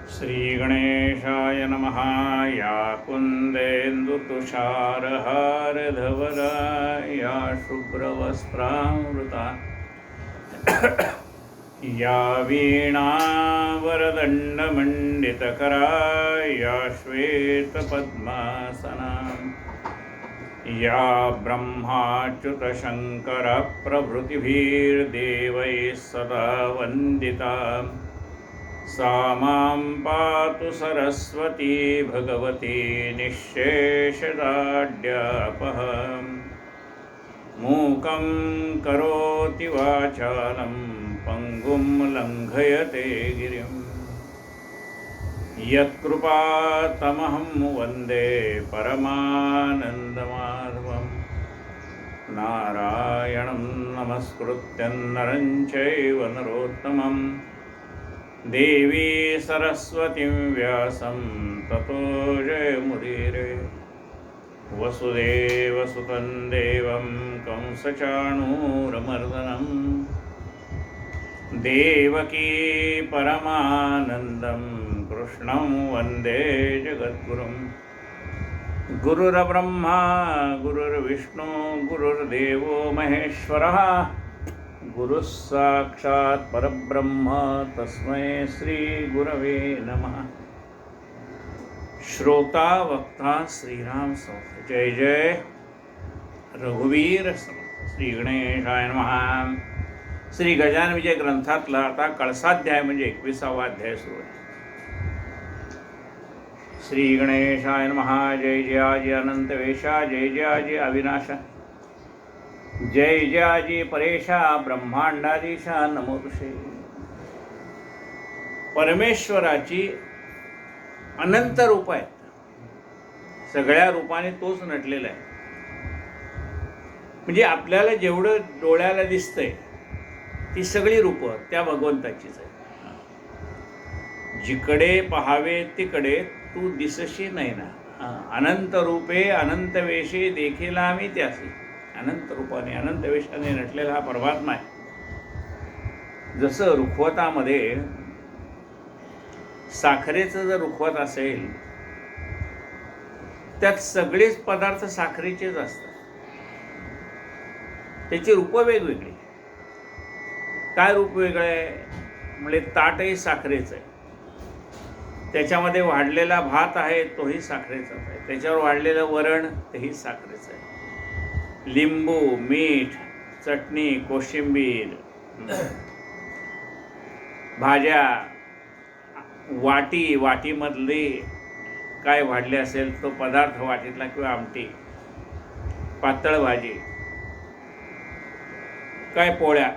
श्रीगणेशाय नमः। या कुन्देन्दुतुषारहारधवला या शुभ्रवस्त्रामृता या वीणावरदण्डमण्डितकरा या श्वेतपद्मासना या ब्रह्माच्युतशङ्करप्रभृतिभिर्देवैः सदा वन्दिता सा मां पातु सरस्वती भगवती निःशेषदाढ्यापः। मूकं करोति वाचालं पङ्गुं लङ्घयते गिरिं यत्कृपातमहं वन्दे परमानन्दमाधवं। नारायणं नमस्कृत्य नरं चैव नरोत्तमं देवी सरस्वतीं व्यासं ततो जयमुदीरये। वसुदेवसुतं देवं कंसचाणूरमर्दनं देवकी परमानन्दं कृष्णं वन्दे जगद्गुरुं। गुरुर्ब्रह्मा गुरुर्विष्णु गुरुर्देवो महेश्वरः गुरुः साक्षात् परब्रह्म तस्मै श्री गुरवे नमः। श्रोता वक्ता श्रीराम समर्थ। जय जय रघुवीर समर्थ। श्री गणेशाय नमः। श्री गजानन विजय ग्रंथातला आता कळसाध्याय म्हणजे 21वा अध्याय सुरू आहे। श्री गणेशाय नमः। जय जय आजी अनंत वेशा जय जय आजी अविनाशा जय जय आजी परेशा ब्रह्मांडाधीशा नमो तुषे। परमेश्वराची अनंत रूप आहेत, सगळ्या रूपाने तोच नटलेला आहे। म्हणजे आपल्याला जेवढं डोळ्याला दिसतंय ती सगळी रूपं त्या भगवंताचीच आहे। जिकडे पहावे तिकडे तू दिसशी नाही ना। अनंत रूपे अनंत वेशे देखील आम्ही त्यासी। अनंत रूपाने अनंत वेशाने नटलेला हा परमात्मा आहे। जसं रुखवतामध्ये साखरेचं जर रुखवत असेल त्यात सगळेच पदार्थ साखरेचेच असतात, त्याची रूपं वेगवेगळी। काय रूप वेगळं आहे म्हणजे ताटही साखरेचं आहे, त्याच्यामध्ये वाढलेला भात आहे तोही साखरेचाच आहे, त्याच्यावर वाढलेलं वरण तेही साखरेचं आहे, लिंबू मीठ चटणी कोशिंबीर भाज्या वाटीमधली काय वाढले असेल तो पदार्थ वाटीतला किंवा आमटी पातळ भाजी काय पोळ्या,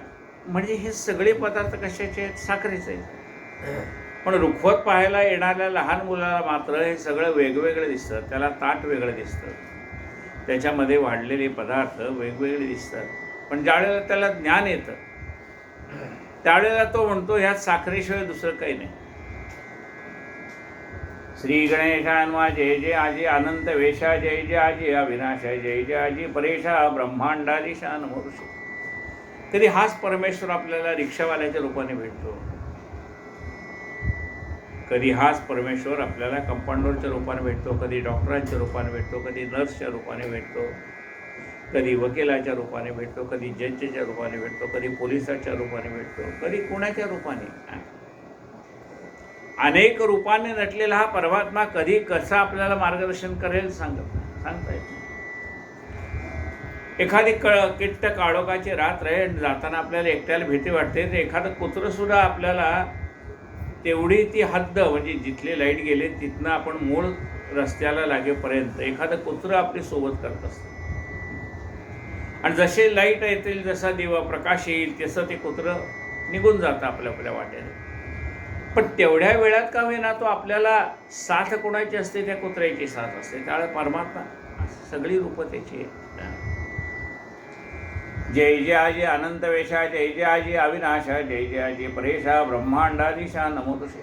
म्हणजे हे सगळे पदार्थ कशाचे आहेत? साखरेचे आहेत। पण रुखवत पाहायला येणाऱ्या लहान मुलाला मात्र हे सगळं वेगवेगळं दिसतं, त्याला ताट वेगळं दिसतं, त्याच्यामध्ये वाढलेले पदार्थ वेगवेगळे दिसतात। पण ज्यावेळेला त्याला ज्ञान येतं त्यावेळेला तो म्हणतो ह्यात साखरेशिवाय दुसरं काही नाही। श्री गणेशाय नमः। जय जय आजी अनंत वेशा जय जय आजी अविनाशा जय जय आजी परेशा ब्रह्मांडाधीशा नमो ऋषी। कधी हाच परमेश्वर आपल्याला रिक्षावाल्याच्या रूपाने भेटतो, कधी हाच परमेश्वर आपल्याला कंपाऊंडरच्या रूपाने भेटतो, कधी डॉक्टरांच्या रूपाने भेटतो, कधी नर्सच्या रूपाने भेटतो, कधी वकिलाच्या रूपाने भेटतो, कधी जजच्या रूपाने भेटतो, कधी पोलिसाच्या रूपाने भेटतो, कधी कुणाच्या रूपाने। अनेक रूपाने नटलेला हा परमात्मा कधी कसा आपल्याला मार्गदर्शन करेल सांगता येत नाही। एखादी किट्ट काळोखाची रात्र आहे, जाताना आपल्याला एकट्याला भीती वाटते, तर एखादं कुत्रं सुद्धा आपल्याला तेवढी ती हद्द म्हणजे जिथले लाईट गेले तिथनं आपण मूळ रस्त्याला लागेपर्यंत एखादं कुत्रं आपली सोबत करत असतं। आणि जसे लाईट येतील जसा दिवा प्रकाश येईल तसं ते कुत्रं निघून जातं आपल्या वाटेने। पण तेवढ्या वेळात का होईना तो आपल्याला साथ कोणाची असते? त्या कुत्र्याची साथ असते। त्यावेळेला परमात्मा सगळी रूपं त्याची आहेत। जय जय आजी अनंत वेशा जय जय आजी अविनाशा जय जय आजी परेशा ब्रह्मांडाधीशा नमो तुषे।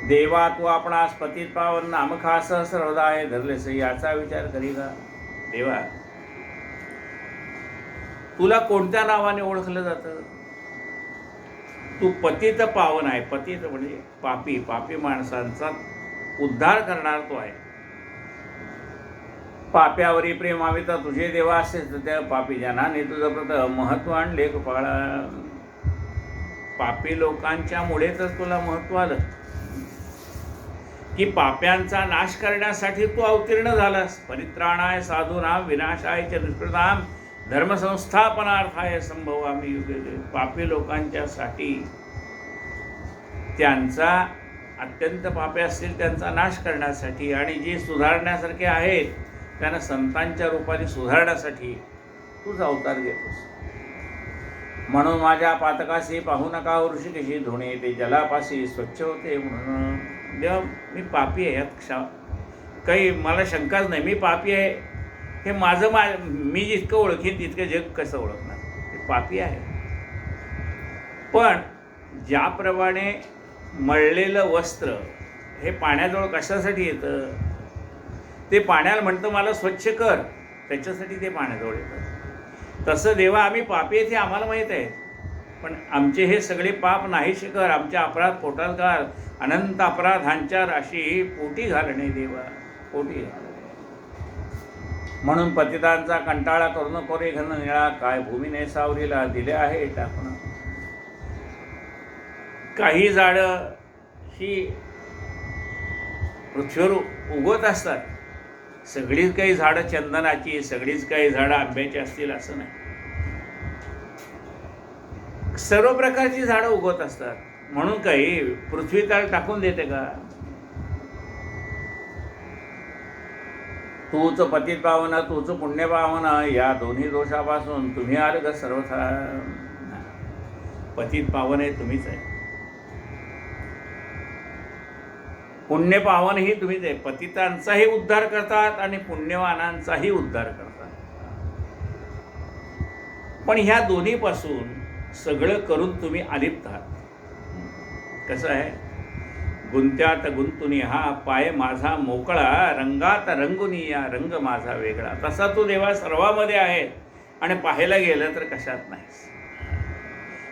देवा तू आपणास पतित पावन नामखास सर्वदाय धरलेस याचा विचार करी का? देवा तुला कोणत्या नावाने ओळखलं जातं? तू पतित पावन आहे. पतित म्हणजे पापी, पापी माणसांचा उद्धार करणार तो आहे. पाप्यावरी प्रेमावे तर तुझे देवा असेच त्या पापी जनाने तुझं प्रत महत्व आणले कपाळा. पापी लोकांच्यामुळे तर तुला महत्व आलं की पाप्यांचा नाश करण्यासाठी तू अवतीर्ण झालास. परित्राणाय साधूनाम विनाशाय च दुष्कृताम धर्मसंस्थापनार्थाय संभवामी युगे. पापी लोकांच्यासाठी, त्यांचा अत्यंत पापे असतील त्यांचा नाश करण्यासाठी, आणि जे सुधारण्यासारखे आहेत त्यांना संतांच्या रूपाने सुधारण्यासाठी तूच अवतार घेतोस. म्हणून माझ्या पातकाशी पाहू नका ऋषी कशी धुणे, ते जलापाशी स्वच्छ होते. म्हणून देवा मी पापी आहे, यात काही मला शंकाच नाही. मी पापी आहे हे मी जितकं ओळखीन तितकं जग कसं ओळखणार. ते पापी आहे. पण ज्याप्रमाणे मळलेलं वस्त्र हे पाण्याजवळ कशासाठी येतं, ते पाण्याला म्हणतं मला स्वच्छ कर, त्याच्यासाठी ते पाण्याजवळ येतं. तसं देवा आम्ही पापी आहे ते आम्हाला माहीत आहे, पण आमचे हे सगळे पाप नाहीसे कर, आमचे अपराध पोटात घाल. अनंत अपराधांच्या राशी पोटी घालणे देवा, पोटी घालणे. म्हणून पतितांचा कंटाळा करू नको रे घन निळा, काय भूमीने सावरीला दिले आहे टाकून. काही झाडं ही पृथ्वीवर उगवत असतात. सगळीच काही झाडं चंदनाची, सगळीच काही झाडं आंब्याची असतील असं नाही. सर्व प्रकारची झाडं उगवत असतात. म्हणून काही पृथ्वी तळ टाकून देते का? तूच पतित पावन, तूच पुण्य पावन, या दोन्ही दोषापासून तुम्ही अर्घ सर्वथा. पतित पावन हे तुम्हीच आहे, पुण्य पावनही तुम्हीच आहे. पतितांचाही उद्धार करतात आणि पुण्यवानांचाही उद्धार करतात. पण ह्या दोन्हीपासून सगळं करून तुम्ही अलिप्त आहात. कसं आहे, गुंत्यात गुंतुनी हा पाय माझा मोकळा, रंगात रंगुनी या रंग माझा वेगळा. तसा तू देवा सर्वामध्ये आहे, आणि पाहायला गेलं तर कशात नाहीस.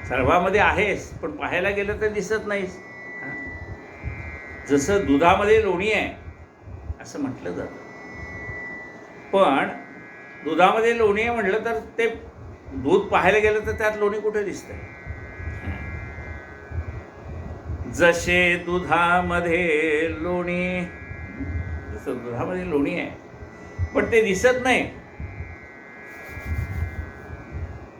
सर्वामध्ये आहेस पण पाहायला गेलं तर दिसत नाहीस. जसं दुधामध्ये लोणी आहे असं म्हटलं जातं, पण दुधामध्ये लोणी आहे म्हटलं तर ते दूध पाहायला गेलं तर त्यात लोणी कुठे दिसतंय. जसे दुधामध्ये लोणी, जसं दुधामध्ये लोणी आहे पण ते दिसत नाही.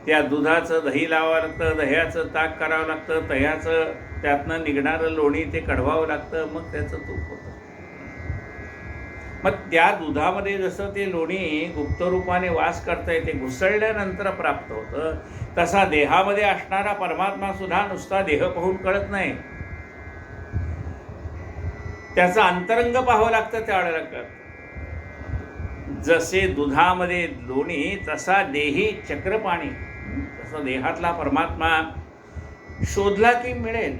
त्या दुधाचं दही लावावं लागतं, दह्याचं ताक करावं लागतं, दह्याचं त्यातनं निघणारं लोणी ते कढवावं लागतं, मग त्याचं तूप होतं. मग त्या दुधामध्ये जसं ते लोणी गुप्तरूपाने वास करतंय, ते घुसळल्यानंतर प्राप्त होतं, तसा देहामध्ये असणारा परमात्मा सुद्धा नुसता देह पाहून कळत नाही. त्याचं अंतरंग पाहावं लागतं त्यावेळेला कळतं. जसे दुधामध्ये लोणी तसा देही चक्रपाणी, तसा देहातला परमात्मा शोधला की मिळेल.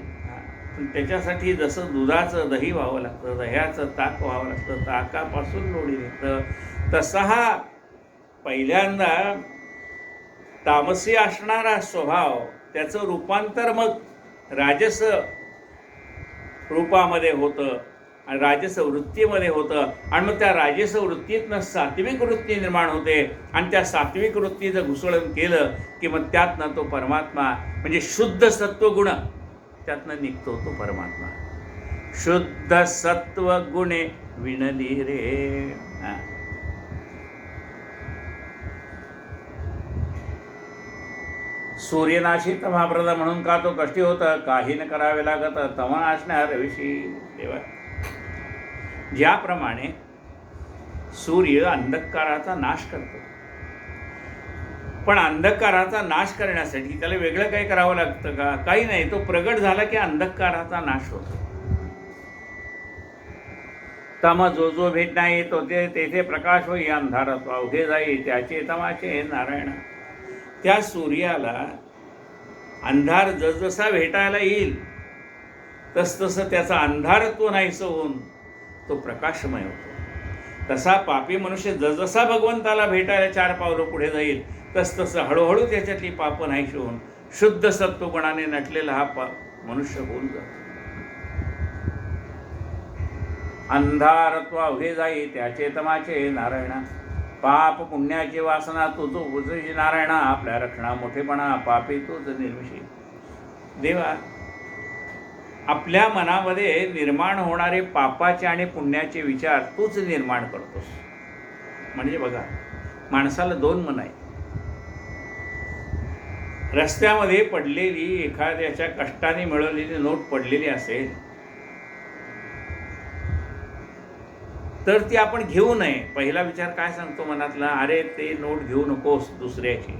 त्याच्यासाठी जसं दुधाचं दही व्हावं लागतं, दह्याचं ताक व्हावं लागतं, ताकापासून लोणी निघतं, तसा हा पहिल्यांदा तामसी असणारा स्वभाव त्याचं रूपांतर मग राजस रूपामध्ये होतं, आणि राजस वृत्तीमध्ये होतं, आणि मग त्या राजस वृत्तीतनं सात्विक वृत्ती निर्माण होते, आणि त्या सात्विक वृत्तीचं घुसळण केलं की मग त्यातनं तो परमात्मा म्हणजे शुद्ध सत्वगुण त्यातनं निघतो तो परमात्मा. शुद्ध सत्व गुणे विणली रे. सूर्यनाशी तमाप्रद म्हणून का तो कष्टी होता, काही न करावे लागत तमा असणार रविशी. देवा ज्याप्रमाणे सूर्य अंधकाराचा नाश करतो, पण अंधकाराचा नाश करण्यासाठी त्याला वेगळं काही करावं लागतं का? काही नाही. तो प्रगट झाला की अंधकाराचा नाश होतो. तम जो जो भेटना येतो ते तेथे प्रकाश होई, अंधारात अवघे जाई त्याचे तमाचे नारायण. त्या सूर्याला अंधार जसजसा भेटायला येईल तसतसं त्याचा अंधारत्व नाहीसं होऊन तो प्रकाशमय होतो. तसा पापी मनुष्य जसजसा भगवंताला भेटायला 4 पावलं पुढे जाईल तसतसं हळूहळू त्याच्यातली पापं नाहीशी होऊन शुद्ध सत्वगुणाने नटलेला हा मनुष्य होऊन जातो. अंधारत्व अवघे जाई त्याचे तमाचे नारायणा, पाप पुण्याची वासना तुझ बुजवी नारायणा, आपल्या रक्षणा मोठेपणा पापी तूच निर्मिशी. देवा, आपल्या मनामध्ये निर्माण होणारे पापाचे आणि पुण्याचे विचार तूच निर्माण करतोस. म्हणजे बघा, माणसाला दोन मन आहे. रस्त्यामध्ये पडलेली एखाद्याच्या कष्टाने मिळवलेली नोट पडलेली असेल तर ती आपण घेऊ नये. पहिला विचार काय सांगतो मनातला, अरे ते नोट घेऊ नकोस दुसऱ्याची.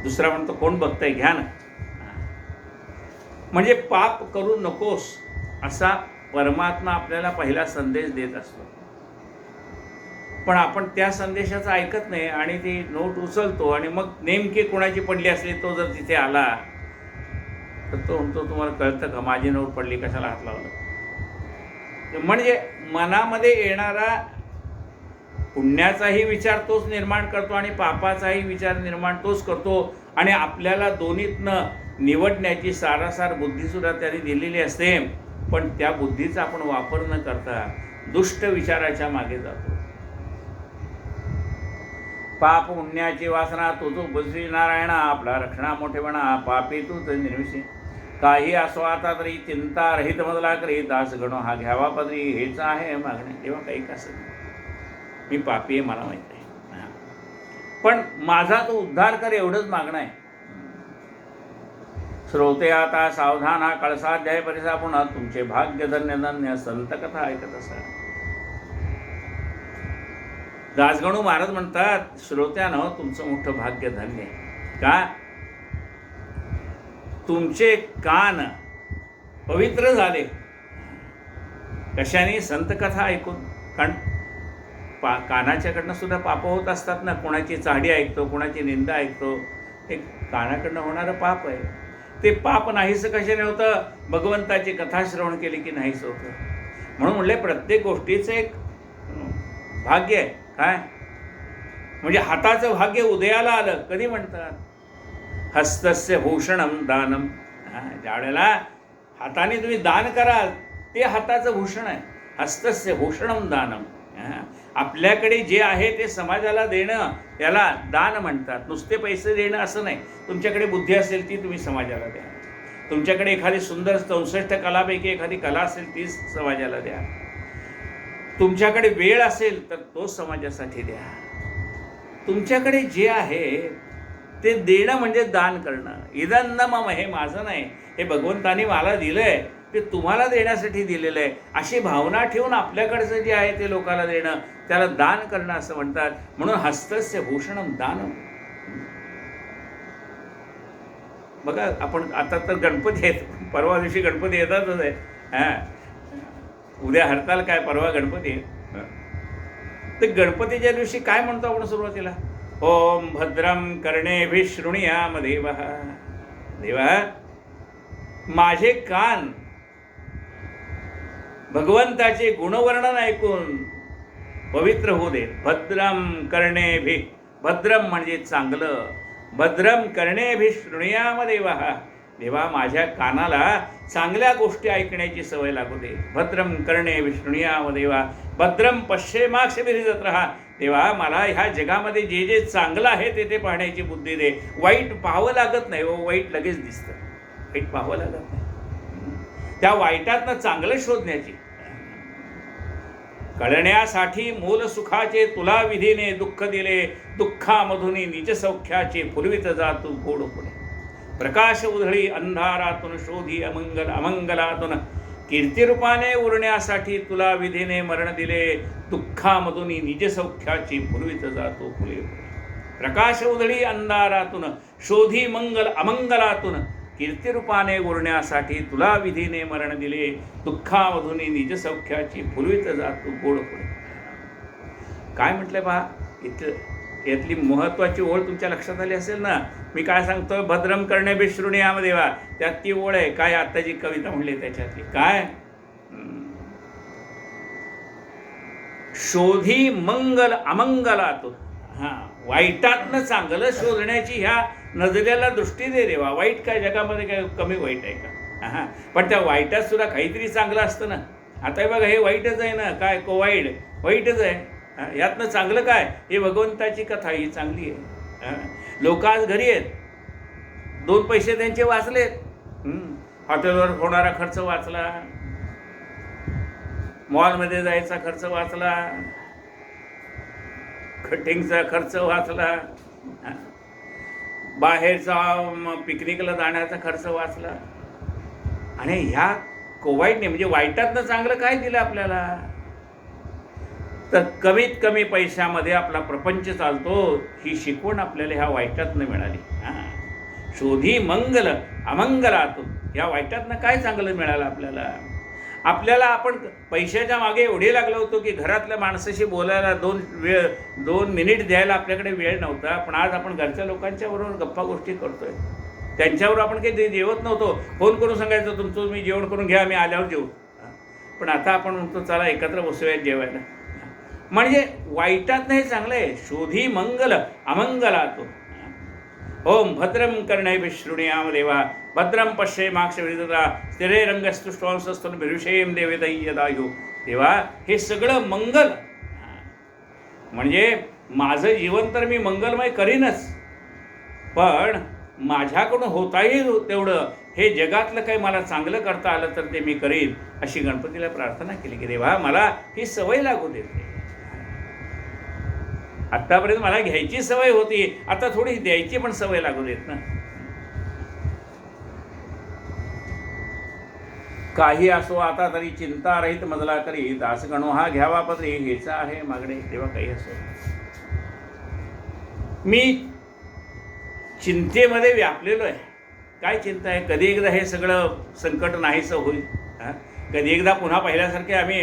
दुसरा म्हणतो कोण बघतंय, घ्या ना. म्हणजे पाप करू नकोस असा परमात्मा आपल्याला पहिला संदेश देत असतो. पण आपण त्या संदेशाचं ऐकत नाही आणि ती नोट उचलतो आणि मग नेमकी कोणाची पडली असली तो जर तिथे आला तर तो म्हणतो तुम्हाला कळतं का माझी नोट पडली, कशाला हात लावला. म्हणजे मनामध्ये येणारा पुण्याचाही विचार तोच निर्माण करतो आणि पापाचाही विचार निर्माण तोच करतो. आणि आपल्याला दोन्हीतनं निवडण्याची सारासार बुद्धीसुद्धा त्याने दिलेली असते. पण त्या बुद्धीचा आपण वापर न करता दुष्ट विचाराच्या मागे जातो. पाप पुण्याची वासना तुझ बुजवी नारायणा, आपला रक्षणा मोठेपणा पापी तूच निर्मिशी. काही असो आता तरी चिंता रहित मजला करी, दास गणो हा घ्यावा पदरी हेच आहे मागणे. तेव्हा काही कसं मी पापी आहे मला माहीत आहे, पण माझा तो उद्धार कर एवढंच मागणं आहे. श्रोते आता सावधान हा कळसाध्याय परिसा पुन्हा तुमचे भाग्य धन्य धन्य संत कथा ऐकत असा. दासगणू महाराज म्हणतात, श्रोत्यानं तुमचं मोठं भाग्य धन्य आहे. का? तुमचे कान पवित्र झाले. कशाने? संत कथा ऐकून. कारण कानाच्याकडनं सुद्धा पाप होत असतात ना. कोणाची चाडी ऐकतो, कोणाची निंदा ऐकतो, हे कानाकडनं होणारं पाप आहे. ते पाप नाहीसं कशाने होतं? भगवंताची कथा श्रवण केली की नाहीसं होतं. म्हणून म्हणले प्रत्येक गोष्टीचं एक भाग्य आहे. काय म्हणजे हाताचं भाग्य उदयाला आलं कधी म्हणतात? हस्तस्य भूषणम दानम. ज्या वेळेला हाताने तुम्ही दान कराल ते हाताचं भूषण आहे. हस्तस्य भूषणम दानम. आपल्याकडे जे आहे ते समाजाला देणं याला दान म्हणतात. नुसते पैसे देणं असं नाही. तुमच्याकडे बुद्धी असेल ती तुम्ही समाजाला द्या. तुमच्याकडे एखादी सुंदर 64 कलापैकी एखादी कला असेल ती समाजाला द्या. तुमच्याकडे वेळ असेल तर तो समाजासाठी द्या. तुमच्याकडे जे आहे ते देणं म्हणजे दान करणं. इदं न मम, हे माझं नाही, हे भगवंतानी मला दिलं आहे, ते तुम्हाला देण्यासाठी दिलेलं आहे. अशी भावना ठेवून आपल्याकडचं जे आहे ते लोकांना देणं त्याला दान करणं असं म्हणतात. म्हणून हस्तस्य भूषणम दानम. बघा, आपण आता तर गणपती आहेत, परवा दिवशी गणपती येतातच आहे. उद्या हरताल काय, परवा गणपती आहे. तर गणपतीच्या दिवशी काय म्हणतो आपण सुरुवातीला? ओम भद्रम कर्णेभिः शृणुयाम देवः. देवा, माझे कान भगवंताचे गुणवर्णन ऐकून पवित्र होऊ दे. भद्रम कर्णेभिः, भद्रम म्हणजे चांगलं. भद्रम कर्णेभिः शृणुयाम देवः. देवा, माझ्या कानाला चांगल्या गोष्टी ऐकण्याची सवय लागू दे. भद्रम कर्णेभिः शृणुयाम देवा. भद्रम पश्येमाक्षभिर्जत्रः. तेव्हा मला ह्या जगामध्ये जे जे चांगलं आहे ते पाहण्याची बुद्धी दे. वाईट पाहावं लागत नाही. वाईट लगेच दिसतं. वाईट पाहावं लागत नाही. त्या वाईटातनं चांगलं शोधण्याची. कळण्यासाठी मूल सुखाचे तुला विधीने दुःख दिले. दुःखामधुनी निज सौख्याचे फुलवित जातू गोड पुणे. प्रकाश उधळी अंधारातून शोधी अमंगलातून. कीर्तिरूपाने उरण्यासाठी तुला विधीने मरण दिले. दुःखामधून निज सौख्याची फुलवित जातो फुले. प्रकाश उधळी अंधारातून शोधी अमंगलातून. कीर्तिरूपाने उरण्यासाठी तुला विधीने मरण दिले. दुःखामधून निज सौख्याची फुलवित जातो गोड फुले. काय म्हटलंय पहा इथं? यातली महत्त्वाची ओळ तुमच्या लक्षात आली असेल ना. मी काय सांगतोय? भद्रम कर्णेभिः शृणुयाम देवा. त्यात ती ओळ आहे. काय आत्ताची कविता म्हणली त्याच्यातली? काय? शोधी मंगल अमंगलातून. हां, वाईटातनं चांगलं शोधण्याची ह्या नजरेला दृष्टी दे देवा. वाईट काय जगामध्ये काय कमी वाईट आहे का? हां, पण त्या वाईटात सुद्धा काहीतरी चांगलं असतं ना. आता हे बघा, हे वाईटच आहे ना, काय कोवाईड वाईटच आहे. यातनं चांगलं काय? हे भगवंताची कथा ही चांगली आहे. लोक आज घरी आहेत, 2 पैसे त्यांचे वाचलेत. हॉटेलवर होणारा खर्च वाचला, मॉलमध्ये जायचा खर्च वाचला, कटिंगचा खर्च वाचला, बाहेरचा पिकनिकला जाण्याचा खर्च वाचला. आणि ह्या कोवाईटने म्हणजे वाईटातनं चांगलं काय दिलं आपल्याला? तर कमीत कमी पैशामध्ये आपला प्रपंच चालतो, ही शिकवण आपल्याला ह्या वाईटातनं मिळाली. शोधी मंगल अमंगलातून, ह्या वाईटातनं काय चांगलं मिळालं आपल्याला? आपण पैशाच्या मागे एवढे लागलो होतो की घरातल्या माणसाशी बोलायला 2 मिनिट द्यायला आपल्याकडे वेळ नव्हता. पण आज आपण घरच्या लोकांच्या बरोबर गप्पा गोष्टी करतोय. त्यांच्यावर आपण काही जेवत नव्हतो, फोन करून सांगायचं तुमचं तुम्ही जेवण करून घ्या, आम्ही आल्यावर जेवू. पण आता आपण म्हणतो चला एकत्र बसूयात जेवायला. म्हणजे वाईटात नाही चांगलं आहे. शोधी मंगल अमंगलातो. ओम भद्रम कर्णै शृणुयाम देवा, भद्रम पश्येमाक्षभिर्यजत्रा स्थिरैरङ्गस्तुष्टवांसस्तन भिरुषेम देवेदय्यदायु. देवा, हे सगळं मंगल म्हणजे माझं जीवन तर मी मंगलमय करीनच, पण माझ्याकडून होताही तेवढं हे जगातलं काही मला चांगलं करता आलं तर ते मी करीन, अशी गणपतीला प्रार्थना केली की देवा मला ही सवय लागू देते. आत्तापर्यंत मला घ्यायची सवय होती, आता थोडी द्यायची पण सवय लागू देत ना. काही असो आता तरी चिंता रहित मजला करी, दास गणो हा घ्यावा पदरी, हेचा आहे मागणे. तेव्हा काही असो, मी चिंतेमध्ये व्यापलेलो आहे. काय चिंता आहे? कधी एकदा हे सगळं संकट नाहीसं होईल. कधी एकदा पुन्हा पहिल्यासारखे आम्ही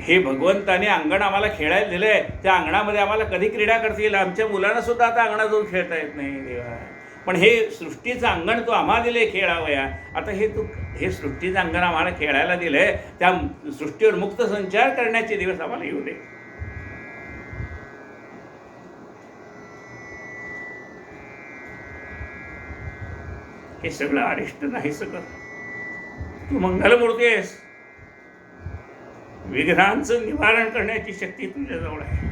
हे भगवंताने अंगण आम्हाला खेळायला दिलं आहे, त्या अंगणामध्ये आम्हाला कधी क्रीडा करता येईल? आमच्या मुलांना सुद्धा आता अंगणात जाऊन खेळता येत नाही देवा. पण हे सृष्टीचं अंगण तू आम्हाला दिले खेळावया. आता हे सृष्टीचं अंगण आम्हाला खेळायला दिलं आहे, त्या सृष्टीवर मुक्त संचार करण्याचे दिवस आम्हाला येऊ दे. हे सगळं अरिष्ट नाही सकत. तू मंगलमूर्ती आहेस, विघ्नांचं निवारण करण्याची शक्ती तुझ्याजवळ आहे.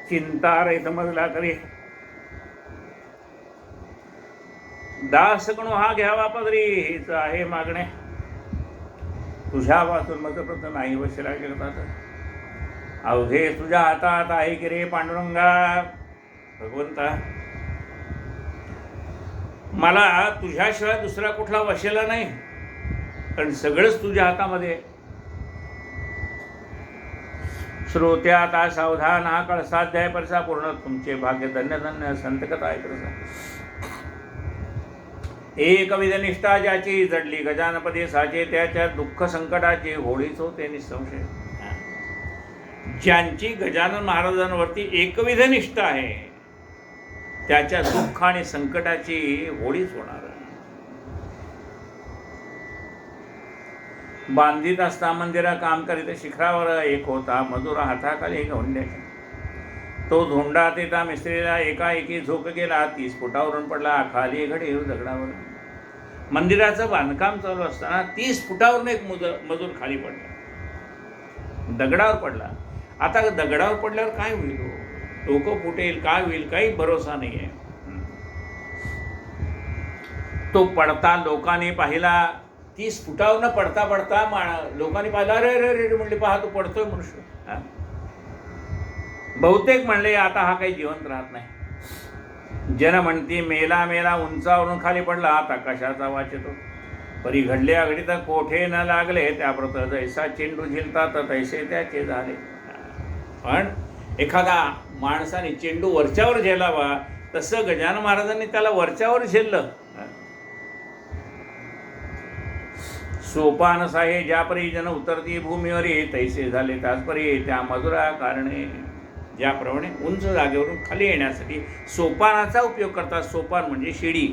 चिंता रहित मजला करी, दास गणो हा घ्यावा पदरी, हेच आहे मागणे. तुझ्या वाचून मतप्रत नाही वशिला जगतात, अवघे तुझ्या हातात आहे की रे पांडुरंगा. भगवंता, मला तुझ्याशिवाय दुसरा कुठला वशिला नाही, कारण सगळंच तुझ्या हातामध्ये. श्रोत्याता सावधान हा कळसाध्याय परसा पूर्ण, तुमचे भाग्य धन्य धन्य संतकथा ऐकता. एकविध निष्ठा ज्याची जडली गजानपदे साचे, त्याच्या दुःख संकटाची होळीच होते निसंशय. ज्यांची गजानन महाराजांवरती एकविध निष्ठा आहे त्याच्या दुःख आणि संकटाची होळीच होणार. बांधित असता मंदिरा काम करीत शिखरावर एक होता, मजूर हाताखाली गवंड्याच्या. तो धोंडा तेता मिस्त्रीला एकाएकी झोक गेला, 30 फुटावरून पडला खाली घडी दगडावर. मंदिराचं बांधकाम चालू असताना 30 फुटावरून एक मजूर खाली पडला, दगडावर पडला. आता दगडावर पडल्यावर काय होईल? डोकं फुटेल, काय होईल, काही भरोसा नाही आहे. तो पडता लोकांनी पाहिला, 30 फुटावरनं पडता पडता लोकांनी पाहिला, अरे रे रे म्हणले, पहा तो पडतोय मनुष्य. बहुतेक म्हणले आता हा काही जिवंत राहत नाही. जन म्हणती मेला मेला, उंचावरून खाली पडला, आता कशाचा वाच येतो. परी घडले अगदी तर कोठे न लागले, त्याप्रत जैसा चेंडू झिलतात तैसे त्याचे झाले. पण एखादा माणसाने चेंडू वरच्यावर झेलावा, तसं गजानन महाराजांनी त्याला वरच्यावर झेललं. सोपान साहे ज्यापरी जन उतरती भूमीवरी, तैसे झाले त्याचपरी त्या मजुरा कारणे. ज्याप्रमाणे उंच जागेवरून खाली येण्यासाठी सोपानाचा उपयोग करतात. सोपान म्हणजे शिडी,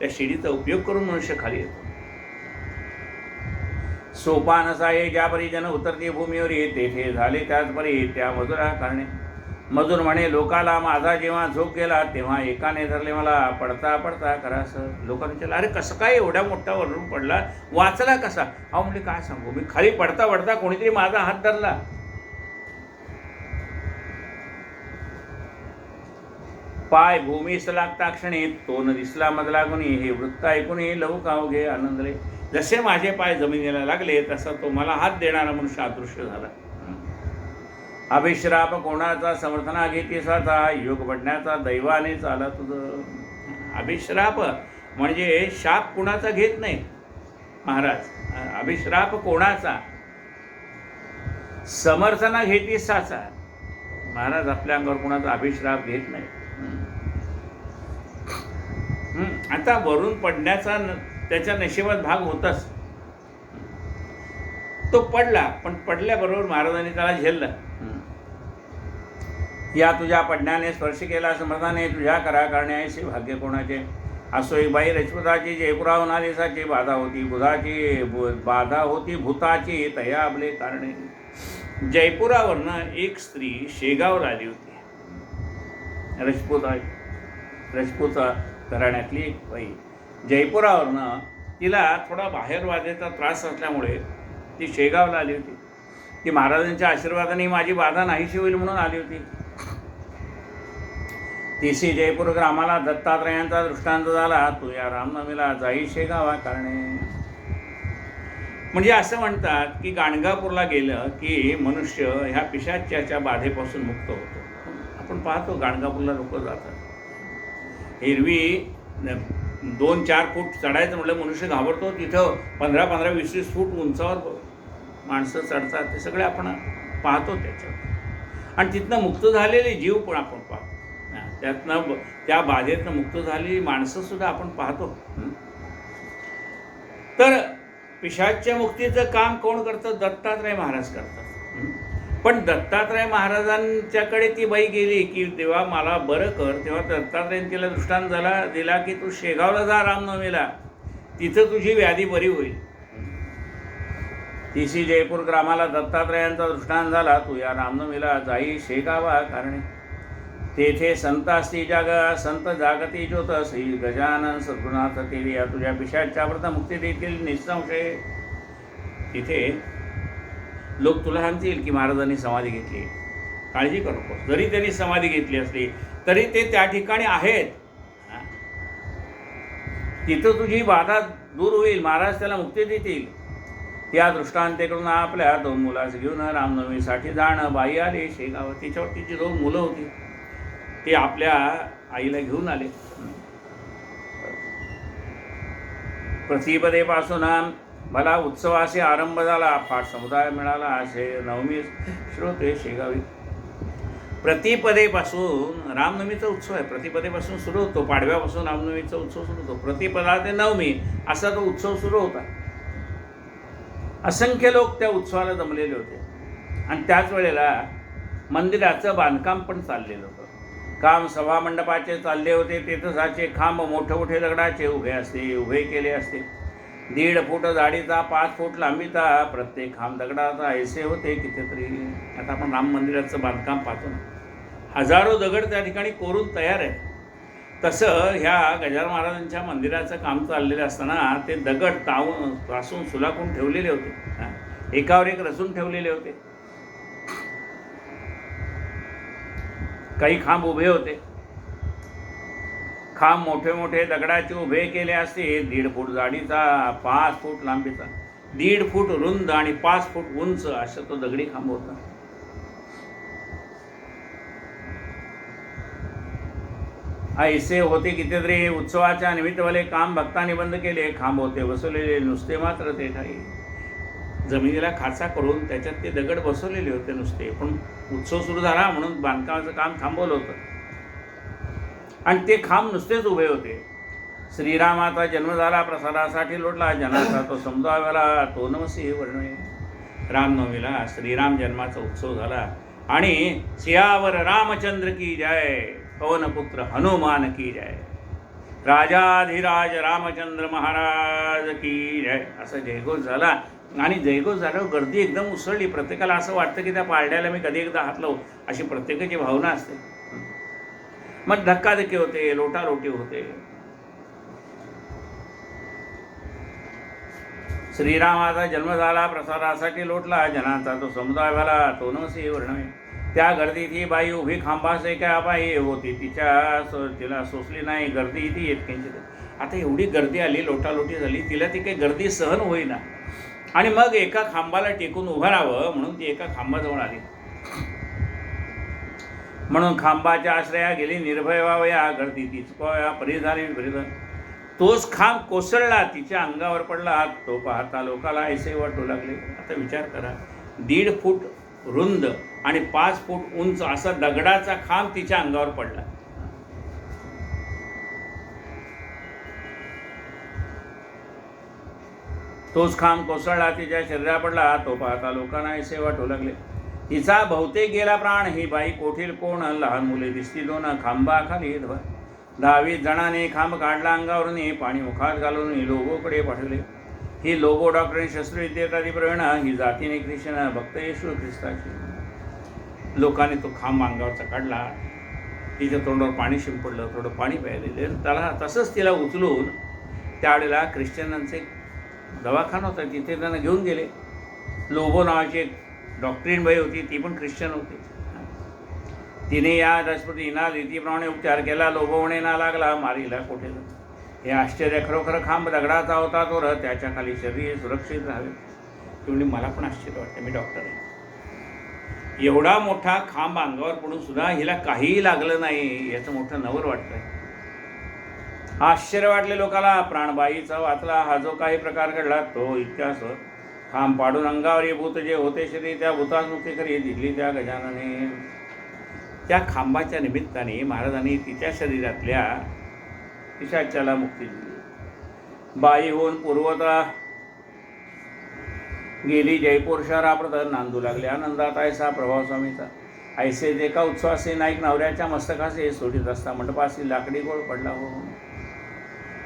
त्या शिडीचा उपयोग करून मनुष्य खाली येतो. सोपान साये ज्या परी जन उतरती भूमीवर तेथे झाले त्याच परी त्या मजुरा कारणे. मजूर म्हणे लोकाला माझा जेव्हा झोप गेला तेव्हा एकाने धरले मला पडता पडता करास. लोकांनी विचारलं अरे कसं काय एवढ्या मोठा वरून पडला, वाचला कसा? अहो म्हणजे काय सांगू, मी खाली पडता पडता कोणीतरी माझा हात धरला. पाय भूमीस लागता क्षणी तो न दिसला मधला गुणी. हे वृत्त ऐकून लहू कावघे आनंदले. जसे माझे पाय जमिनीला लागले तसा तो मला हात देणारा मनुष्य अदृश्य झाला. अभिश्राप कोणाचा समर्थना घेतीसाचा, योग पडण्याचा दैवाने चाला तुझं. अभिश्राप म्हणजे शाप कुणाचा घेत नाही महाराज. अभिश्राप कोणाचा, समर्थना घेतीसाचा. महाराज आपल्या अंगावर कोणाचा अभिश्राप घेत नाही. आता वरून पडण्याचा त्याच्या नशिबात भाग होताच. तो पडला, पण पडल्याबरोबर महाराजांनी त्याला झेललं. या तुझ्या पडण्याने स्पर्श केला समर्थाने तुझ्या करा करणे ऐसे भाग्य कोणाचे. असोई बाई रजपुताची जयपुराहून आलेसाची बाधा होती भूताची तया आपले कारणे. जयपुरावरनं एक स्त्री शेगावला आली होती. रजपूत घराण्यातली एक बाई जयपुरावरनं, तिला थोडा बाहेरवादेचा त्रास असल्यामुळे ती शेगावला आली होती. ती महाराजांच्या आशीर्वादाने माझी बाधा नाहीशी होईल म्हणून आली होती. तिसी जयपूर ग्रामाला दत्तात्रयांचा दृष्टांत झाला. तू या रामनवमीला जाई शेगावा कारणे. म्हणजे असं म्हणतात की गाणगापूरला गेलं की मनुष्य ह्या पिशाच्याच्या बाधेपासून मुक्त होतो. आपण पाहतो गाणगापूरला लोक जातात. एरवी 2-4 फूट चढायचं म्हटलं मनुष्य घाबरतो. तिथं 15-15, 20-20 फूट उंचावर माणसं चढतात. ते सगळे आपण पाहतो त्याच्यावर. आणि तिथनं मुक्त झालेले जीव पण आपण पाहतो. त्यातनं त्या बाधेतनं मुक्त झालेली माणसंसुद्धा आपण पाहतो. तर पिशाच्य मुक्तीचं काम कोण करतं? दत्तात्रय महाराज करतात. पण दत्तात्रय महाराजांच्याकडे ती बाई गेली की तेव्हा मला बरं कर. तेव्हा दत्तात्रयाने तिला दृष्टांत दिला की तू शेगावला जा रामनवमीला, तिथं तुझी व्याधी बरी होईल. तिसी जयपूर ग्रामाला दत्तात्रयांचा दृष्टांत झाला. तू या रामनवमीला जाई शेगावा कारणे. तेथे संत असती संत जागती ज्योत श्री गजानन सद्गुणाथ तेरी. या तुझ्या पिशाच्या व्रत मुक्ती देतील निसंशय. तिथे लोक तुला सांगतील की महाराजांनी समाधी घेतली. काळजी करू नको. जरी त्यांनी समाधी घेतली असली तरी ते त्या ठिकाणी आहेत. तिथं तुझी बाधा दूर होईल, महाराज त्याला मुक्ती देतील. या दृष्टांतेकडून आपल्या 2 मुलास घेऊन रामनवमीसाठी जाणं. बाई आली शेगाव. तिच्यावर तिची 2 मुलं होती. ते आपल्या आईला घेऊन आले. प्रतिपदेपासून मला उत्सवाचे आरंभ झाला. फाट समुदाय मिळाला. असे नवमी श्रोते शेगावी. प्रतिपदेपासून रामनवमीचा उत्सव आहे. प्रतिपदेपासून सुरू होतो. पाडव्यापासून रामनवमीचा उत्सव सुरू होतो. प्रतिपदा ते नवमी असा तो उत्सव सुरू होता. असंख्य लोक त्या उत्सवाला जमलेले होते. आणि त्याच वेळेला मंदिराचं बांधकाम पण चाललेलं होतं. काम सभामंडपाचे चालले होते. तेथसाचे खांब मोठे दगडाचे उभे केले असते. 1.5 फूट जाडीचा, 5 फूट लांबीचा प्रत्येक खांब दगडाचा ऐसे होते कितीतरी. आता आपण राम मंदिराचं बांधकाम पाहतो ना, हजारो दगड त्या ठिकाणी कोरून तयार आहे. तसं ह्या गजानन महाराजांच्या मंदिराचं काम चाललेलं असताना ते दगड तासून सुलाखून ठेवलेले होते. एकावर एक रचून ठेवलेले होते. काही खांब उभे होते. खांब मोठे दगडाचे उभे केले असते. 1.5 फूट जाडीचा, 5 फूट लांबीचा, 1.5 फूट रुंद आणि 5 फूट उंच असा तो दगडी खांब होता. ऐसे होते कितीतरी. उत्सवाच्या निमित्तवाले काम भक्तांनी बंद केले. खांब होते बसवलेले नुसते मात्र ते ठाई. जमिनीला खाचा करून त्याच्यात ते दगड बसवलेले होते नुसते. पण उत्सव सुरू झाला म्हणून बांधकामाचं काम थांबवलं होतं. आणि ते खांब नुसतेच उभे होते. श्रीरामाचा जन्म झाला, प्रसादासाठी लोटला. जनाचा तो समजाव्याला तो नमसी वर्णय. रामनवमीला श्रीराम जन्माचा उत्सव झाला. आणि सियावर रामचंद्र की जय, पवनपुत्र हनुमान की जय, राजाधिराज रामचंद्र महाराज की जय असा जयघोष झाला. आणि जयघोष झाल्यावर गर्दी एकदम उसळली. प्रत्येकाला असं वाटतं की त्या पारड्याला मी कधी एकदा हात लावू, अशी प्रत्येकाची भावना असते. मग धक्काधक्की होते, लोटालोटी होते. श्रीरामाचा जन्म झाला, प्रसादासाठी लोटला, जनांचा तो समुदाय झाला, तो नसे वर्णवे. त्या गर्दीत ही बाई उभी खांबासे काय बाई होती, तिला सोसली नाही गर्दी ती येतकेंची. आता एवढी गर्दी आली, लोटालोटी झाली, तिला ती काही गर्दी सहन होईना. आणि मग एका खांबाला टेकून उभं राहावं म्हणून ती एका खांबाजवळ आली. म्हणून खांबाच्या आश्रया गेली निर्भय व्हावया, गर्दी ती चुकावया परी झाली विपरीत. तोच खांब कोसळला, तिच्या अंगावर पडला, तो पाहता लोकाला ऐसे वाटू लागले. आता विचार करा, 1.5 फूट रुंद आणि 5 फूट उंच असा दगडाचा खांब तिच्या अंगावर पडला. तोच खांब कोसळला, तिच्या शरीरावर पडला, तो पाहता लोकांना ऐसे वाटू लागले. तिचा बहुतेक गेला प्राण, ही बाई कोठील कोण, लहान मुले दिसती दोन, खांबाखाली 10-20 जणांनी खांब काढला अंगावरून, पाणी मुखात घालून लोगोकडे पाठवले. ही लोगो डॉक्टरांनी शस्त्रविद्येची प्रवीण, ही जातीने ख्रिश्चन भक्त येशू ख्रिस्ताची. लोकांनी तो खांब अंगावरचा काढला, तिच्या तोंडावर पाणी शिंपडलं, थोडं पाणी प्यायले, त्याला तसंच तिला उचलून त्यावेळेला ख्रिश्चनांचे दवाखाना होता तिथे त्यांना घेऊन गेले. लोबो नावाची एक डॉक्टरीन बाई होती, ती पण ख्रिश्चन होती. तिने या राष्ट्रपतींना रीतीप्रमाणे उपचार केला. लोबो म्हणेना लागला, मारीला कोठेला. हे आश्चर्य, खरोखर खांब दगडाचा होता, तो त्याच्या खाली शरीर सुरक्षित राहावे. ती म्हणजे मला पण आश्चर्य वाटतं, मी डॉक्टर आहे, एवढा मोठा खांब अंगावर पडून सुद्धा हिला काहीही लागलं नाही, याचं मोठं नवल वाटतंय. आश्चर्य वाटले लोकाला. प्राणबाईचा वाचला, हा जो काही प्रकार घडला तो इतिहास. खांब पाडून अंगावर भूत जे होते शरीर, त्या भूतास मुक्ती करी दिली त्या गजानने. त्या खांबाच्या निमित्ताने महाराजांनी तिच्या शरीरातल्या पिशाच्याला मुक्ती दिली. बाई होऊन पूर्वता गेली जयपूर शहराप्रत, नांदू लागले आनंदात ऐसा प्रभाव स्वामीचा. ऐसे जे का उत्सवासे नाईक नवऱ्याच्या मस्तकासे सोडित असता, मंडपाशी लाकडी गोळ पडला हो.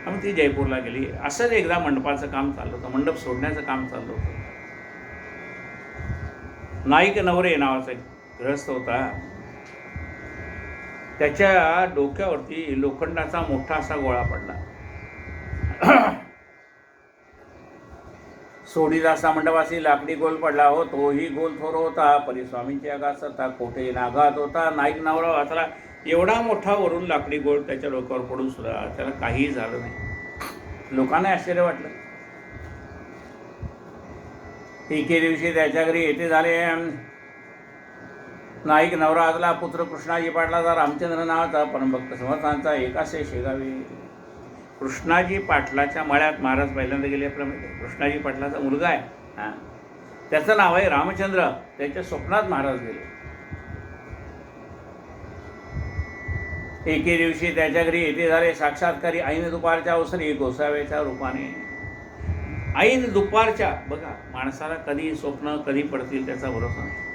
मग ती जयपूरला गेली. असंच एकदा मंडपाचं काम चाललं होतं, मंडप सोडण्याचं काम चाललं होतं. नाईक नवरे नावाचा एक ग्रस्त होता, त्याच्या डोक्यावरती लोखंडाचा मोठा असा गोळा पडला. सोडीत असा मंडपाशी लाकडी गोल पडला हो. तोही गोल थोर होता, परिस्वामींची आगास होता, कोठे नागात होता. नाईक नवरा वाचला. एवढा मोठा वरून लाकडी गोल त्याच्या डोक्यावर पडून सुद्धा त्याला काहीही झालं नाही. लोकांना आश्चर्य वाटलं. एके दिवशी त्याच्या घरी येथे झाले. नाईक नवराजला पुत्र कृष्णाजी पाटलाचा रामचंद्र नावाचा परमभक्त समर्थांचा एकासे शेगावी. कृष्णाजी पाटलाच्या मळ्यात महाराज पहिल्यांदा गेले. कृष्णाजी पाटलाचा मुलगा आहे, हां, त्याचं नाव आहे रामचंद्र. त्याच्या स्वप्नात महाराज गेले. एके दिवशी त्याच्या घरी येथे झाले साक्षात्कारी. ऐन दुपारच्या अवसरी गोसाव्याच्या रूपाने. ऐन दुपारच्या, बघा माणसाला कधी स्वप्न कधी पडतील त्याचा भरोसा नाही.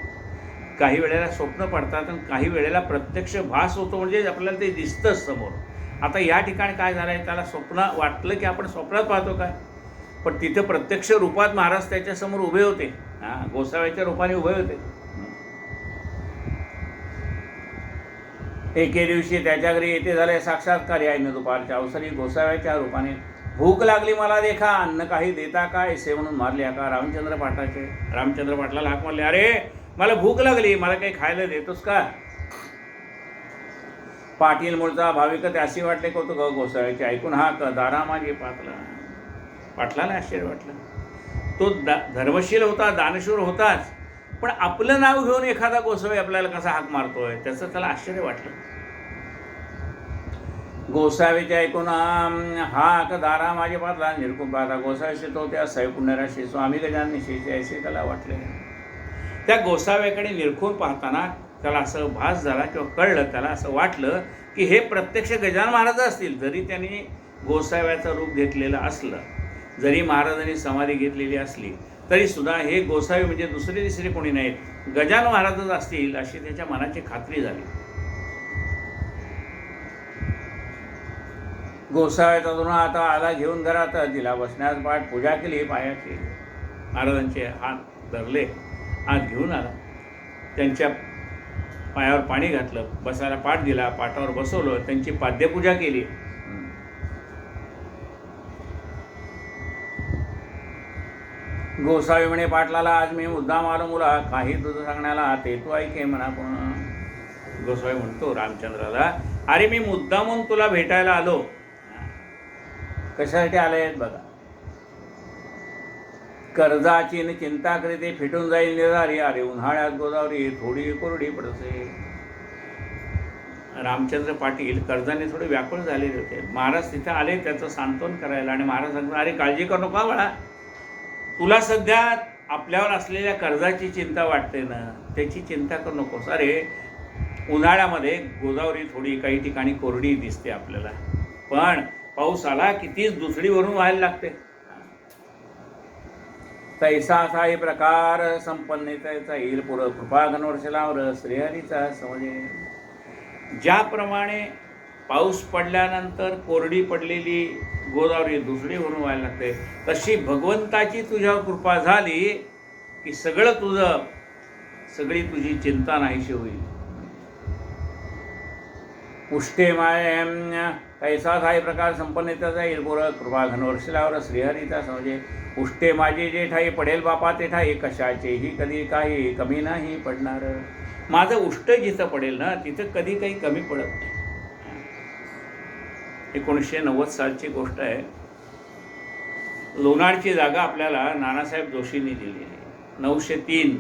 काही वेळेला स्वप्न पडतात आणि काही वेळेला प्रत्यक्ष भास होतो, म्हणजे आपल्याला ते दिसतंच समोर. आता या ठिकाणी काय झालं आहे, त्याला स्वप्न वाटलं की आपण स्वप्नात पाहतो काय, पण तिथे प्रत्यक्ष रूपात महाराज त्याच्यासमोर उभे होते. हां, गोसाव्याच्या रूपाने उभे होते. एके दिवशी त्याच्या घरी येथे झाले साक्षात्कारी. ऐन दुपारच्या अवसरी गोसाव्याच्या रूपाने. भूक लागली मला देखा, अन्न काही देता काय, असे म्हणून मारले का रामचंद्र पाटलाचे. रामचंद्र पाटलाला हाक मारले, अरे मला भूक लागली, मला काही खायला देतोस का. पाटील मूळचा भाविक त्याशी वाटले कौतुक गोसाव्याचे. ऐकून हाक दारा माझे पाटला. पाटलाला आश्चर्य वाटलं. तो धर्मशील होता, दानशूर होताच, पण आपलं नाव घेऊन एखादा गोसावी आपल्याला कसा हाक मारतोय त्याचं त्याला आश्चर्य वाटलं. गोसावीचे ऐकून हाक दारा माझे पाटला. निरकून पाहता गोसावीचे तो त्या सैपुण्यराशी स्वामी गजानन शेचे ऐसे त्याला वाटले. त्या गोसाव्याकडे निरखून पाहताना त्याला असं भास झाला किंवा कळलं, त्याला असं वाटलं की हे प्रत्यक्ष गजानन महाराज असतील. जरी त्यांनी गोसाव्याचं रूप घेतलेलं असलं, जरी महाराजांनी समाधी घेतलेली असली, तरी सुद्धा हे गोसावी म्हणजे दुसरे तिसरे कोणी नाहीत, गजानन महाराजच असतील अशी त्याच्या मनाची खात्री झाली. गोसाव्याचा जुना आता आला घेऊन घरात. तिला बसण्यास पाठ पूजा केली पायाची. महाराजांचे हात धरले, हात घेऊन आला, त्यांच्या पायावर पाणी घातलं, बसायला पाट दिला, पाटावर बसवलं, त्यांची पाद्यपूजा केली. गोसावी म्हणे पाटलाला, आज मी मुद्दाम आलो मुला, काही तुझं सांगण्याला, ते तू ऐके म्हणा. पण गोसावी म्हणतो रामचंद्राला, अरे मी मुद्दामून तुला भेटायला आलो. कशासाठी आले बघा, कर्जाची चिंता करीते फिटून जाईल निरारी, अरे उन्हाळ्यात गोदावरी थोडी कोरडी पडसे. रामचंद्र पाटील कर्जाने थोडे व्याकुळ झालेले होते. महाराज तिथे आले त्याचं सांत्वन करायला, आणि महाराज सांगतात, अरे काळजी करू नका बाळा, तुला सध्या आपल्यावर असलेल्या कर्जाची चिंता वाटते ना, त्याची चिंता करू नकोस. अरे उन्हाळ्यामध्ये गोदावरी थोडी काही ठिकाणी कोरडी दिसते आपल्याला, पण पाऊस आला की तीच दुसरीवरून व्हायला लागते. तैसा असाही प्रकार संपन्नतेचा येईल पुढं, कृपा घनवर्षलावर श्रीहरीचा समजे. ज्याप्रमाणे पाऊस पडल्यानंतर कोरडी पडलेली गोदावरी दुसरीवरून व्हायला लागते, तशी भगवंताची तुझ्यावर कृपा झाली की सगळं तुझं, सगळी तुझी चिंता नाहीशी होईल. उष्टे माय कैसा साई प्रकार संपन्नतेचा येईल पुढं, कृपा घनवर्षलावर श्रीहरीचा समजे. उष्टे माझे जे ठाई पडेल बापा ते ठाई, कशाचेही कधी काही कमी नाही पडणार. माझं उष्ट जिथं पडेल ना तिथं कधी काही कमी पडत नाही. 1990 सालची गोष्ट आहे. लोणारची जागा आपल्याला नानासाहेब जोशींनी दिलेली आहे. 903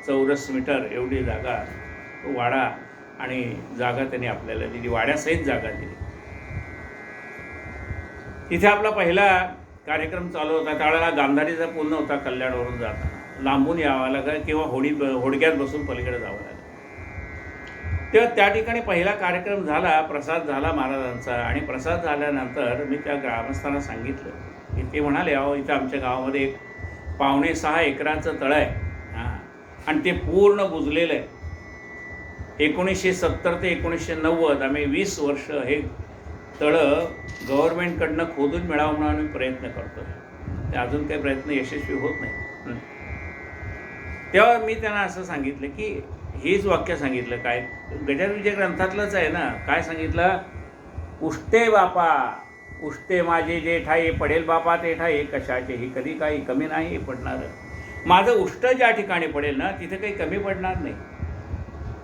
चौरस मीटर एवढी जागा, तो वाडा आणि जागा त्यांनी आपल्याला दिली, वाड्यासहित जागा दिली. तिथे आपला पहिला कार्यक्रम चालू होता. त्यावेळेला गांधारीचा पूल नव्हता, कल्याणवरून जाताना लांबून यावं लागलं किंवा होडक्यात बसून पलीकडे जावं लागलं. तेव्हा त्या ठिकाणी पहिला कार्यक्रम झाला, प्रसाद झाला महाराजांचा. आणि प्रसाद झाल्यानंतर मी त्या ग्रामस्थांना सांगितलं की, ते म्हणाले, अहो इथं आमच्या गावामध्ये एक 5.5 एकराचं तळं आहे, हां, आणि ते पूर्ण बुजलेलं आहे. 1970 ते 1990 आम्ही 20 वर्ष हे तळं गव्हर्नमेंटकडनं खोदून मिळावं म्हणून आम्ही प्रयत्न करतो. ते अजून काही प्रयत्न यशस्वी होत नाही. तेव्हा मी त्यांना असं सांगितलं की, हेच वाक्य सांगितलं, काय गजानन विजय ग्रंथातलंच आहे ना, काय सांगितलं, उष्टे बापा उष्टे माझे जे ठाई पडेल बापा ते ठाई, कशाचेही कधी काही कमी नाही पडणार. माझं उष्ट ज्या ठिकाणी पडेल ना तिथे काही कमी पडणार नाही.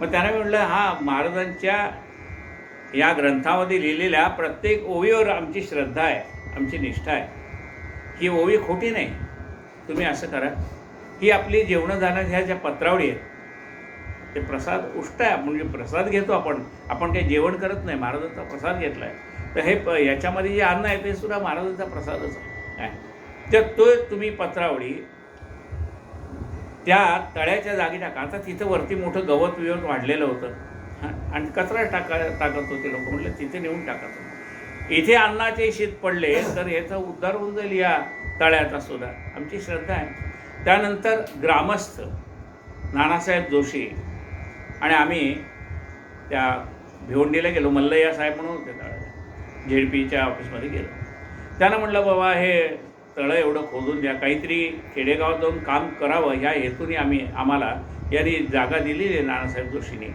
मग त्यांना मी म्हटलं, हा महाराजांच्या या ग्रंथामध्ये लिहिलेल्या प्रत्येक ओवीवर आमची श्रद्धा आहे, आमची निष्ठा आहे. ही ओवी खोटी नाही. तुम्ही असं करा, ही आपली जेवणं जाणं ह्या ज्या पत्रावळी आहेत ते प्रसाद उष्ट आहे, म्हणजे प्रसाद घेतो आपण काही जेवण करत नाही, महाराजांचा प्रसाद घेतला आहे. तर हे याच्यामध्ये जे अन्न आहे ते सुद्धा महाराजांचा प्रसादच आहे. तर तो तुम्ही पत्रावळी त्या तळ्याच्या जागी टाका. आता तिथं वरती मोठं गवत विवत वाढलेलं होतं, हां, आणि कचरा टाकत होते लोक. म्हटलं तिथे नेऊन टाकत. इथे अन्नाचे शीत पडले तर ह्याचा उद्धार होऊन जाईल या तळ्याचा सुद्धा, आमची श्रद्धा आहे. त्यानंतर ग्रामस्थ नानासाहेब जोशी आणि आम्ही त्या भिवंडीला गेलो. मल्लय्या साहेब म्हणून होते तळ्याला, झेडपीच्या ऑफिसमध्ये गेलो. त्यानं म्हटलं, बाबा हे तळं एवढं खोदून द्या, काहीतरी खेडेगावात जाऊन काम करावं ह्या हेतूने आम्हाला यांनी जागा दिलेली आहे नानासाहेब जोशींनी.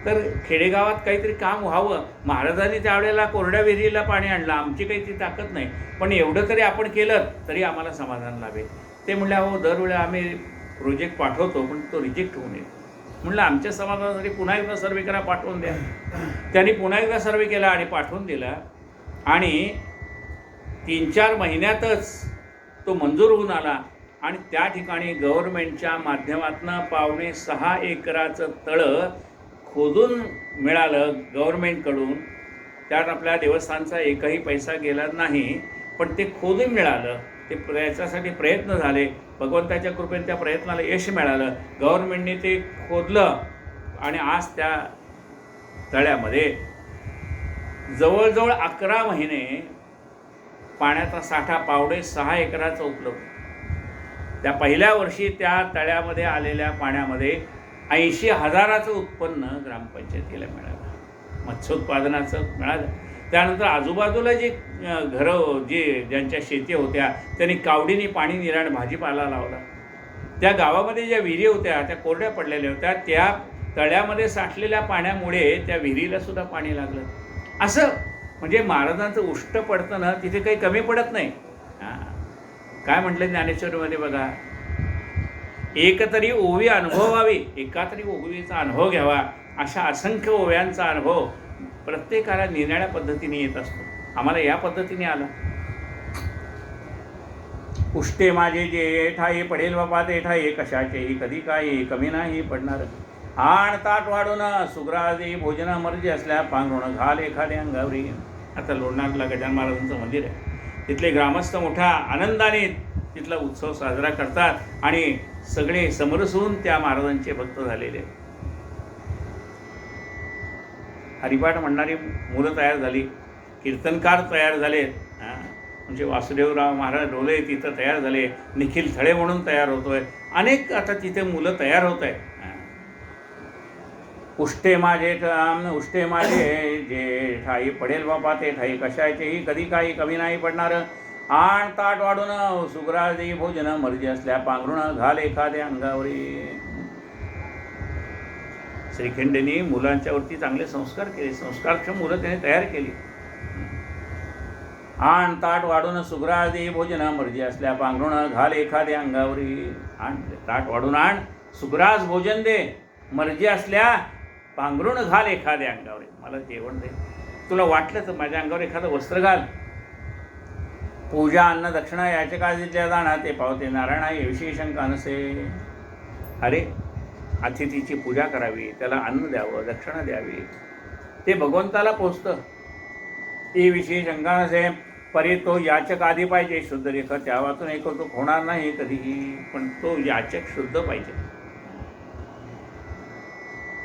तर खेडेगावात काहीतरी काम व्हावं. महाराजांनी त्यावेळेला कोरड्या विहिरीला पाणी आणलं, आमची काही ती ताकद नाही, पण एवढं तरी आपण केलं तरी आम्हाला समाधान लाभेल. ते म्हणले, हो दरवेळेला आम्ही प्रोजेक्ट पाठवतो पण तो रिजेक्ट होऊ नये. म्हणलं, आमच्या समाधानासाठी पुन्हा एकदा सर्वे करा, पाठवून द्या. त्यांनी पुन्हा एकदा सर्वे केला आणि पाठवून दिला, आणि 3-4 महिन्यातच तो मंजूर होऊन आला. आणि त्या ठिकाणी गव्हर्नमेंटच्या माध्यमातून 5.5 एकराचं तळं खोदून मिळालं गव्हर्नमेंटकडून. त्यात आपल्या देवस्थानचा एकही पैसा गेला नाही, पण ते खोदून मिळालं. ते याच्यासाठी प्रयत्न झाले, भगवंताच्या कृपेने त्या प्रयत्नाला यश मिळालं. गव्हर्नमेंटने ते खोदलं आणि आज त्या तळ्यामध्ये जवळजवळ 11 महिने पाण्याचा साठा 5.5 एकराचा उपलब्ध. त्या पहिल्या वर्षी त्या तळ्यामध्ये आलेल्या पाण्यामध्ये 80,000चं उत्पन्न ग्रामपंचायतीला मिळालं, मत्स्योत्पादनाचं मिळालं. त्यानंतर आजूबाजूला जे घरं ज्यांच्या शेती होत्या त्यांनी कावडीने पाणी नेलं आणि भाजीपाला लावला. त्या गावामध्ये ज्या विहिरी होत्या त्या कोरड्या पडलेल्या होत्या, त्या तळ्यामध्ये साठलेल्या पाण्यामुळे त्या विहिरीला सुद्धा पाणी लागलं. असं म्हणजे महाराजांचं उष्ट पडतं ना, तिथे काही कमी पडत नाही. काय म्हटलं ज्ञानेश्वरीमध्ये बघा, एक तरी ओवी अनुभवावी, एका तरी ओवीचा अनुभव घ्यावा. अशा असंख्य ओव्यांचा अनुभव प्रत्येकाला निराळ्या पद्धतीने येत असतो. आम्हाला या पद्धतीने आला. उष्टे माझे जे ठाई पडेल बापा ते ठाई, कशाचेही कधी काही कमी नाही पडणार. आण ताट वाढून सुग्रादी भोजन मर्जी असल्या पांघरुण घाल एखाद्या अंगावरी. आता लोणारला गजानन महाराजांचं मंदिर आहे. तिथले ग्रामस्थ मोठ्या आनंदाने तिथला उत्सव साजरा करतात आणि सगळे समरसून त्या महाराजांचे भक्त झालेले. हरिपाठ म्हणणारी मुलं तयार झाली, कीर्तनकार तयार झाले, म्हणजे वासुदेवराव महाराज डोले तिथं तयार झाले, निखिल थळे म्हणून तयार होतोय, अनेक आता तिथे मुलं तयार होत आहेत. उष्टे माझे जे ठाई पडेल बापा ते ठाई, कशाचेही कधी काही कमी नाही पडणार. आण ताट वाढून सुग्रादी भोजन मर्जी असल्या पांघरुण घाल एखाद्या अंगावरी. श्रीखंडेंनी मुलांच्यावरती चांगले संस्कार केले, संस्कारक्षम मुलं त्याने तयार केली. आण ताट वाढून सुग्रादी भोजन मर्जी असल्या पांघरुण घाल एखाद्या अंगावरी. आण ताट वाढून आण, सुग्रास भोजन दे, मर्जी असल्या पांघरुण घाल एखाद्या अंगावरी. मला जेवण दे, तुला वाटलं तर माझ्या अंगावर एखादं वस्त्र घाल. पूजा अन्न दक्षिणा याचे काळजीतल्या जाणा, ते पावते नारायणा याविषयी शंका नसे. अरे अतिथीची पूजा करावी, त्याला अन्न द्यावं, दक्षिणा द्यावी, ते भगवंताला पोचतं, ते विषयी शंका नसे. परी तो याचक आधी पाहिजे शुद्ध रेख, त्या वाचून एक तो होणार नाही कधीही, पण तो याचक शुद्ध पाहिजे.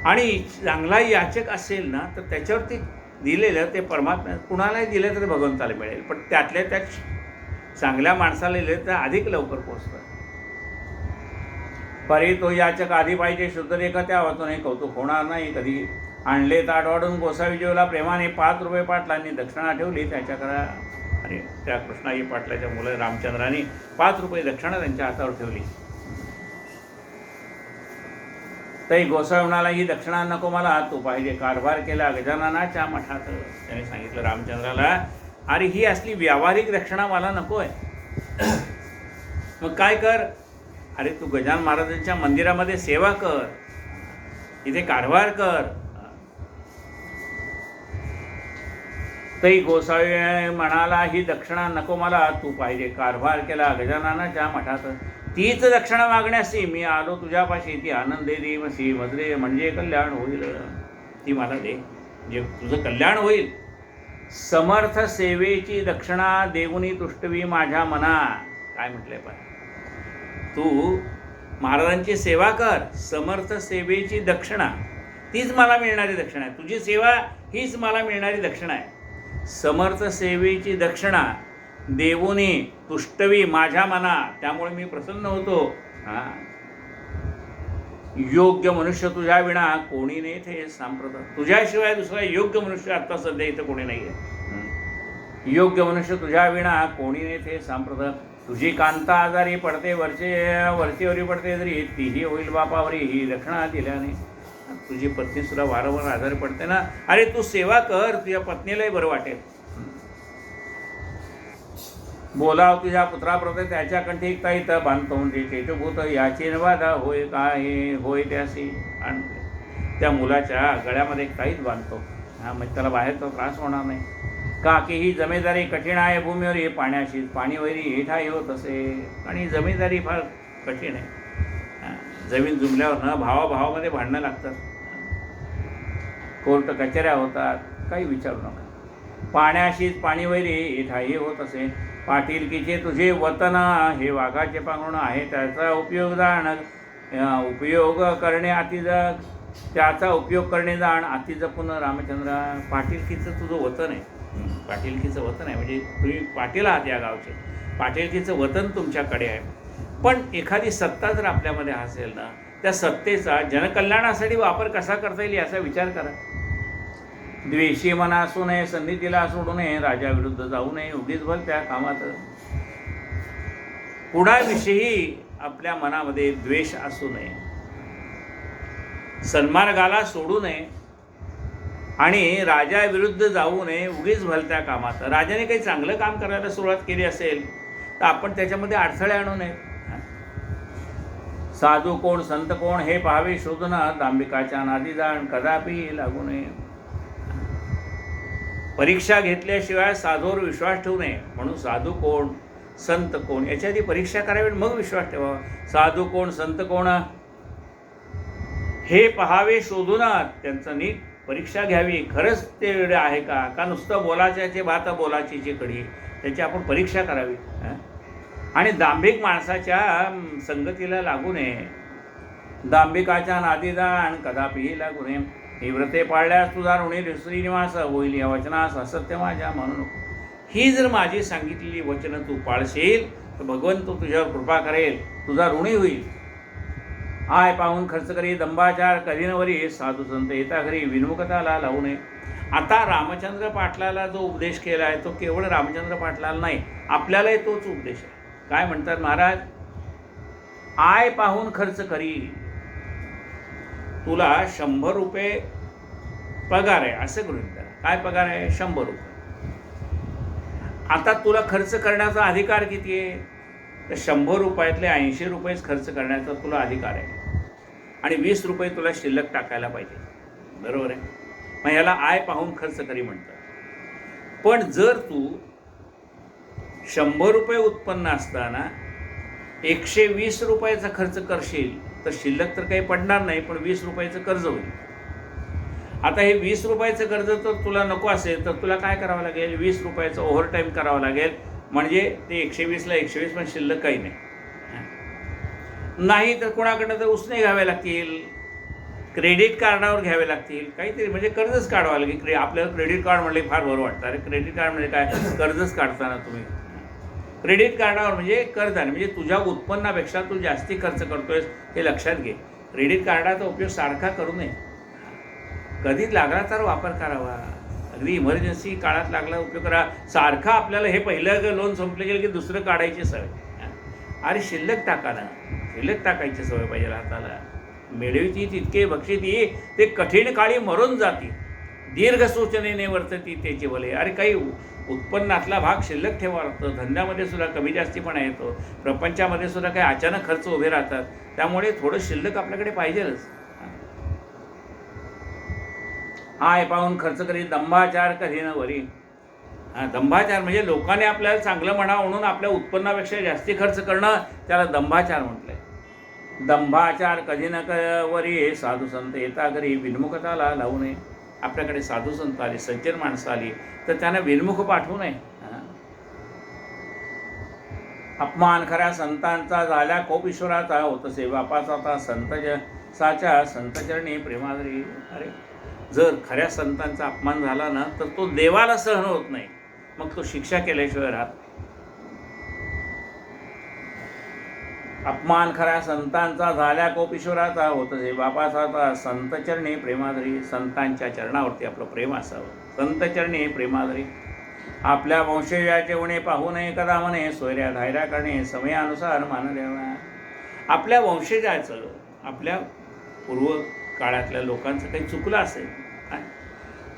आणि चांगला याचक असेल ना तर त्याच्यावरती दिलेलं ते परमात्मा कुणालाही दिलं तर भगवंताला मिळेल, पण त्यातल्या त्या चांगल्या माणसाला दिलं तर अधिक लवकर पोचतं. परी तो याचक आधी पाहिजे शुद्ध रेखा, त्या वाचून कौतुक होणार नाही कधी. आणले ताट वाढून गोसावी जेवला प्रेमाने, 5 रुपये पाटलांनी दक्षिणा ठेवली त्याच्या करा. आणि त्या कृष्णाई पाटलाच्या मुलं रामचंद्रांनी 5 रुपये दक्षिणा त्यांच्या हातावर ठेवली. तरी गोसावी म्हणाला, ही दक्षिणा नको मला, तू पाहिजे कारभार केला गजाननाच्या मठात. त्याने सांगितलं रामचंद्राला, अरे ही असली व्यावहारिक दक्षिणा मला नको आहे. मग काय कर, अरे तू गजानन महाराजांच्या मंदिरामध्ये सेवा कर, इथे कारभार कर. तरी गोसावी म्हणाला, ही दक्षिणा नको मला, तू पाहिजे कारभार केला गजाननाच्या मठात. तीच दक्षिणा मागण्यासी मी आलो तुझ्यापाशी, ती आनंदे देवसी मजरे म्हणजे कल्याण होईल. ती मला दे, जे तुझं कल्याण होईल. समर्थ सेवेची दक्षिणा देऊनी तुष्टवी माझ्या मना. काय म्हटलंय पण, तू महाराजांची सेवा कर, समर्थ सेवेची दक्षिणा तीच मला मिळणारी दक्षिणा आहे. तुझी सेवा हीच मला मिळणारी दक्षिणा आहे. समर्थ सेवेची दक्षिणा देवोनी तुष्टवी माझ्या मना, त्यामुळे मी प्रसन्न होतो. योग्य मनुष्य तुझ्या विना कोणी नाही थे सांप्रत. तुझ्याशिवाय दुसरा योग्य मनुष्य आत्ता सध्या इथं कोणी नाही आहे. योग्य मनुष्य तुझ्या विना कोणी नाही थे सांप्रत. तुझी कांता आजारी पडते, वरचेवरी पडते तरी तीही होईल बापावरी, ही दक्षिणा दिल्याने. तुझी पत्नीसुद्धा वारंवार आजारी पडते ना, अरे तू सेवा कर, तुझ्या पत्नीलाही बरं वाटेल. बोलाव तुझ्या पुत्राप्रते त्याच्या कंठी इथं बांधतो म्हणजे चेटभूत याची नवादा होय काय होय त्याशी. आणि त्या मुलाच्या गळ्यामध्ये एक ताईत बांधतो. म्हणजे त्याला बाहेरचा त्रास होणार नाही. का की ही जमेदारी कठीण आहे भूमीवर, हे पाण्याशी पाणीवरी हेठा होत असे. आणि जमीनदारी फार कठीण आहे. जमीन जुमल्यावर न भावाभावामध्ये भांडणं लागतात, कोर्ट कचऱ्या होतात, काही विचारू नका. पाण्याशीच पाणीवरी हेठाही होत असे. पाटीलकीचे तुझे वतन हे वाघाचे पांघरुण आहे, त्याचा उपयोग उपयोग करणे अति त्याचा उपयोग करणे जाण अति जपून रामचंद्रा. पाटीलकीचं तुझं वतन आहे, पाटीलकीचं वतन आहे म्हणजे तुम्ही पाटील आहात या गावचे, पाटीलकीचं वतन तुमच्याकडे आहे. पण एखादी सत्ता जर आपल्यामध्ये असेल ना, त्या सत्तेचा जनकल्याणासाठी वापर कसा करता येईल याचा विचार करा. द्वेषी मना असू नये, सन्निधीला सोडू नये, राजाविरुद्ध जाऊ नये, उगीच भल त्या कामात. कुणाविषयी आपल्या मनामध्ये द्वेष असू नये, सन्मार्गाला सोडू नये आणि राजाविरुद्ध जाऊ नये उगीच भलत्या कामात. राजाने काही चांगलं काम करायला सुरुवात केली असेल तर आपण त्याच्यामध्ये अडथळे आणू नये. साधू कोण संत कोण हे पाहावे शोधून दांभिकाच्या नादी जाण कदापि लागू नये. परीक्षा घेतल्याशिवाय साधूवर विश्वास ठेवू नये. म्हणून साधू कोण संत कोण याच्या आधी परीक्षा करावी, मग विश्वास ठेवावा. साधू कोण संत कोण हे पहावे शोधून त्यांचं नीट परीक्षा घ्यावी. खरंच ते वेळ आहे का नुसतं बोलाच्याचे भात बोलाचीची कडी, त्याची आपण परीक्षा करावी. आणि दांभिक माणसाच्या संगतीला लागू नये. दांभिकाच्या नादी जाण कदापिही लागू नये. ही व्रते पाळल्यास तुझा ऋणी श्रीनिवास होईल या वचनास असत्य माझ्या म्हणू नको. ही जर माझी सांगितलेली वचनं तू पाळशील तर भगवंत तुझ्यावर कृपा करेल, तुझा ऋणी होईल. आय पाहून खर्च करी दंभाचार कधीनवरी साधू संत येता घरी विनमुखताला लावू नये. आता रामचंद्र पाटलाला जो उपदेश केला आहे तो केवळ रामचंद्र पाटलाला नाही, आपल्यालाही तोच उपदेश आहे. काय म्हणतात महाराज? आय पाहून खर्च करी. तुला 100 रुपये पगार आहे असं गृहीत धरा. काय पगार आहे? 100 रुपये. आता तुला खर्च करण्याचा अधिकार किती आहे? तर 100 रुपयातले 80 रुपयेच खर्च करण्याचा तुला अधिकार आहे आणि 20 रुपये तुला शिल्लक टाकायला पाहिजे. बरोबर आहे? मग याला आय पाहून खर्च करी म्हणतात. पण जर तू 100 रुपये उत्पन्न असताना 120 रुपयाचा खर्च करशील तर शिल्लक तर काही पडणार नाही, पण 20 रुपयाचं कर्ज होईल. आता हे 20 रुपयाचं कर्ज तर तुला नको असेल तर तुला काय करावं लागेल? 20 रुपयाचं ओव्हरटाईम करावं लागेल. म्हणजे ते 120ला 120 पण शिल्लक काही नाही तर कोणाकडनं तर उसने घ्यावे लागतील, क्रेडिट कार्डावर घ्यावे लागतील, काहीतरी म्हणजे कर्जच काढावं लागेल. आपल्याला क्रेडिट कार्ड म्हणले फार बरं वाटतं. अरे क्रेडिट कार्ड म्हणजे काय? कर्जच काढताना तुम्ही क्रेडिट कार्डावर म्हणजे कर्ज म्हणजे तुझ्या उत्पन्नापेक्षा तू जास्ती खर्च करतोयस हे लक्षात घे. क्रेडिट कार्डाचा उपयोग सारखा करू नये. कधी लागला तर वापर करावा. अगदी इमर्जन्सी काळात लागला उपयोग करा. सारखा आपल्याला हे पहिलं लोन संपलं गेलं की दुसरं काढायची सवय. अरे शिल्लक टाका ना, शिल्लक टाकायची सवय पाहिजे हाताला. मिळविती तितके बक्षिती ते कठीण काळी मरून जाती. दीर्घ सूचनेने वर्तती त्याची भले. अरे काही उत्पन्नातला भाग शिल्लक ठेवावा लागतो. धंद्यामध्ये सुद्धा कमी जास्तीपणा येतो. प्रपंचामध्ये सुद्धा काही अचानक खर्च उभे राहतात. त्यामुळे थोडं शिल्लक आपल्याकडे पाहिजेच. आय पाहून खर्च करी दंभाचार कधीन वरी. दंभाचार म्हणजे लोकांनी आपल्याला चांगलं म्हणावं म्हणून आपल्या उत्पन्नापेक्षा जास्ती खर्च करणं, त्याला दंभाचार म्हटलंय. दंभाचार कधी न वरी साधू संत येता घरी विनमुखताला लावू नये. आपल्याकडे साधू संत आले, सज्जन माणसं आली तर त्यांना विनमुख पाठवू नये. अपमान खऱ्या संतांचा झाल्या कोप ईश्वराचा होतसे बापाचा आता संतच्या संतचरणी प्रेमादरी. अरे जर खऱ्या संतांचा अपमान झाला ना तर तो देवाला सहन होत नाही, मग तो शिक्षा केल्याशिवाय राहत. अपमान खऱ्या संतांचा झाल्या कोप ईश्वराचा होतसे बापाचा संतचरणी प्रेमादरी. संतांच्या चरणावरती आपलं प्रेम असावं. संतचरणी प्रेमादरी. आपल्या वंशजाचे उणे पाहू नये कदा म्हणे सोयऱ्या धायऱ्या करणे समयानुसार मान द्यावा. आपल्या वंशजाचं, आपल्या पूर्व काळातल्या लोकांचं काही चुकलं असेल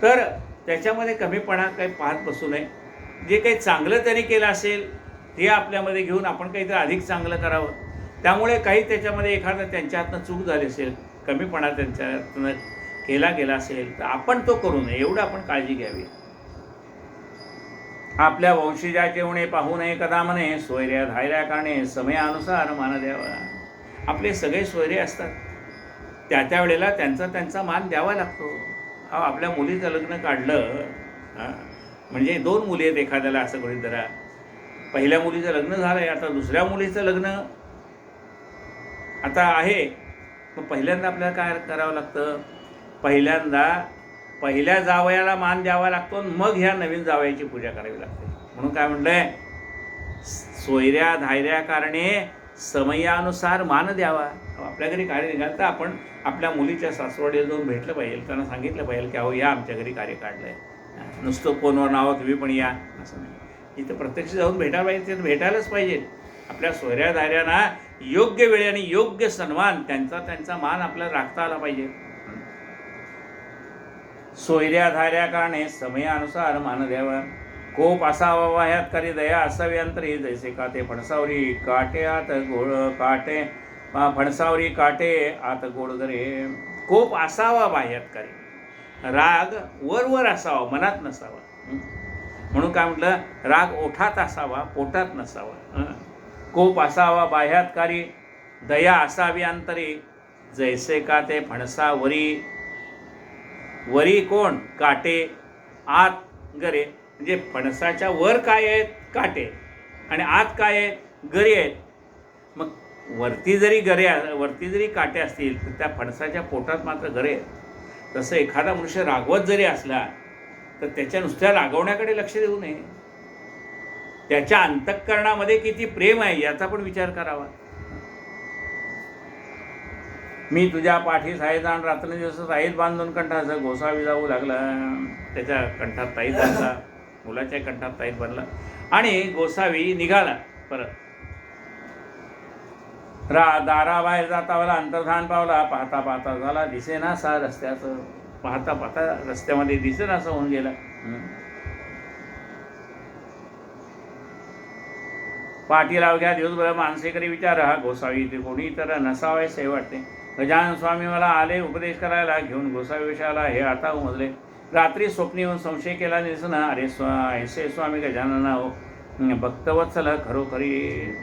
तर त्याच्यामध्ये कमीपणा काही पाहत बसू नये. जे काही चांगलं त्यांनी केलं असेल ते आपल्यामध्ये घेऊन आपण काहीतरी अधिक चांगलं करावं. त्यामुळे काही त्याच्यामध्ये एखादं त्यांच्या हातनं चूक झाली असेल, कमीपणा त्यांच्या हातनं केला गेला असेल तर आपण तो करू नये, एवढं आपण काळजी घ्यावी. आपल्या वंशजाचे उणे पाहू नये कदा म्हणे सोयऱ्या धायऱ्या करणे समयानुसार मान द्यावा. आपले सगळे सोयरे असतात, त्या वेळेला त्यांचा मान द्यावा लागतो. आपल्या मुलीचं लग्न काढलं म्हणजे 2 मुली आहेत एखाद्याला असं गृहीत धरा. पहिल्या मुलीचं लग्न झालं आहे, आता दुसऱ्या मुलीचं लग्न आता आहे. मग पहिल्यांदा आपल्याला काय करावं लागतं? पहिल्या जावयाला मान द्यावा लागतो, मग ह्या नवीन जावयाची पूजा करावी लागते. म्हणून काय म्हटलंय? सोयऱ्या धायऱ्या कारणे समयानुसार मान द्यावा. आपल्या घरी कार्य निघाल तर आपण आपल्या मुलीच्या सासरवाडीला जाऊन भेटलं पाहिजे, त्यांना सांगितलं पाहिजे की अहो या आमच्या घरी कार्य काढलं आहे. नुसतं फोनवर नावं तुम्ही पण या असं नाही. इथं प्रत्यक्ष जाऊन भेटायला पाहिजे, ते भेटायलाच पाहिजे. आपल्या सोयऱ्याधाऱ्यांना योग्य वेळे आणि योग्य सन्मान त्यांचा मान आपल्याला राखता आला पाहिजे. सोयऱ्याधाऱ्या कारणे समयानुसार मान द्यावा. कोप असावा वाह्यात करी दया असावी अंतरी जैसे काटे फणसावरी काटे आत गोड काटे फणसावरी काटे आत गोड गरे. कोप असावा बाह्यात करी, राग वर असावा मनात नसावा. म्हणून काय म्हटलं, राग ओठात असावा पोटात नसावा. कोप असावा बाह्यातकारी दया असावी अंतरी जैसे काटे फणसावरी. वरी कोण, काटे, आत गरे. म्हणजे फणसाच्या वर काय आहेत, काटे, आणि आत काय आहेत, गरे आहेत. मग वरती जरी काटे असतील तर त्या फणसाच्या पोटात मात्र गरे आहेत. तसं एखादा मनुष्य रागवत जरी असला तर त्याच्या नुसत्या रागवण्याकडे लक्ष देऊ नये. त्याच्या अंतःकरणामध्ये किती प्रेम आहे याचा पण विचार करावा. मी तुझ्या पाठी साहेजान रात्रंदिवस साहीत बांधून कंठाचा गोसावी जाऊ लागला. त्याच्या कंठात ताईत बांधला, मुलाच्या कंठात ताईत बांधला आणि गोसावी निघाला परत. दाराबाहेर जातावाला अंतर्धान पावला. पाहता पाहता झाला दिसेनासा रस्त्याचं. पाहता पाहता रस्त्यामध्ये दिसेनासा होऊन गेला. पाठीला अवघ्या दिवसभर माणसेकरी विचार हा गोसावी ते कोणी तर नसावायसे वाटते. गजानन स्वामी मला आले उपदेश करायला, घेऊन गोसावी विषयाला हे आता उमजले. रात्री स्वप्नी येऊन संशय केला निरसन, अरे ऐसे स्वामी गजानन हो भक्तवत्सल खरोखरी.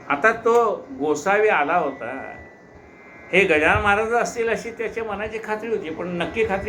आता तो गोसावी आला होता, हे गजानन महाराज असतील अशी त्याच्या मनाची खात्री होती, पण नक्की खात्री